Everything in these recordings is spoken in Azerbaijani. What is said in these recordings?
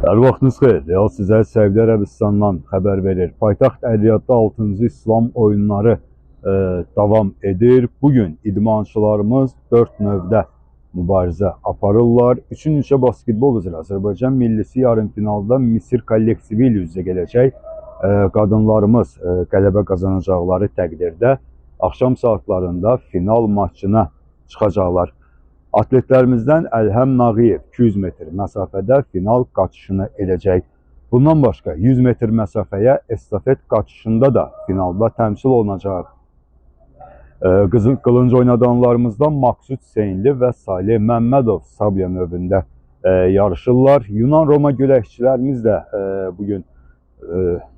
Hər vaxtınız xeyir. Real sizə Səudiyyə Ərəbistandan xəbər verir. Paytaxt Əl-Riyadda 6-cı İslam oyunları davam edir. Bugün idmançılarımız 4 növdə mübarizə aparırlar. 3-cü basketbol üzrə Azərbaycan millisi yarımfinalda Misir kollektivi ilə üz-üzə gələcək. Qadınlarımız qələbə qazanacaqları təqdirdə axşam saatlarında final maçına çıxacaqlar. Atletlərimizdən Əlhəm Nağıyev 200 metr məsafədə final qaçışını edəcək. Bundan başqa 100 metr məsafəyə estafet qaçışında da finalda təmsil olunacaq. Qılınc oynadanlarımızdan Maqsud Hüseynli və Salih Məmmədov sabya növündə yarışırlar. Yunan-Roma güləşçilərimiz də bugün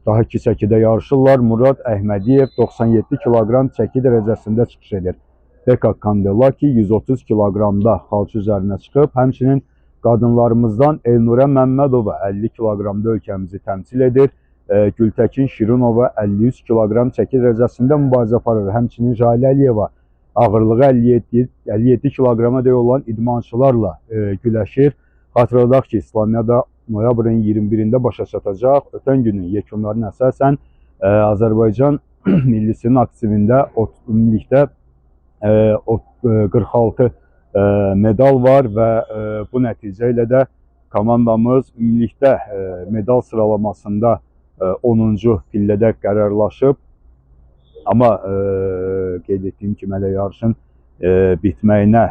daha iki çəkidə yarışırlar. Murad Əhmədiyev 97 kiloqram çəki dərəcəsində çıxış edir. Beka Kandelaki 130 kiloqramda xalça üzərinə çıxıb. Həmçinin qadınlarımızdan Elnurə Məmmədova 50 kiloqramda ölkəmizi təmsil edir. Gültəkin Şirinova 53 kiloqram çəki dərəcəsində mübarizə aparır. Həmçinin Jalə Əliyeva ağırlığı 57 kiloqrama dək olan idmançılarla güləşir. Xatırladaq ki, İslamiyada noyabrın 21-də başa çatacaq. Ötən günün yekunlarına əsasən Azərbaycan millisinin aktivində ümumilikdə 46 medal var və bu nəticə ilə də komandamız ümumilikdə medal sıralamasında 10-cu pillədə qərarlaşıb. Amma qeyd etdiyim kimi hələ yarışın bitməyinə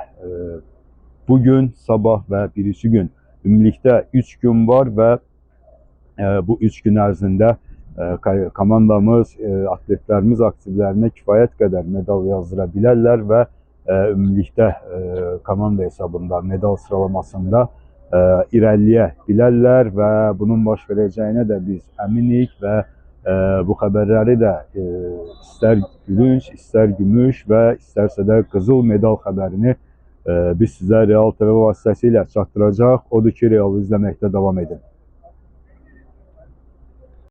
bugün, sabah və birisi gün ümumilikdə 3 gün var və bu 3 gün ərzində komandamız, atletlərimiz aktivlərinə kifayət qədər medal yazdıra bilərlər və ümumilikdə komanda hesabında medal sıralamasında irəliyə bilərlər və bunun baş verəcəyinə də biz əminik və bu xəbərləri də istər gülünc, istər gümüş və istərsə də qızıl medal xəbərini biz sizə Real TV vasitəsilə çatdıracaq. Odur ki, Realı izləməkdə davam edin.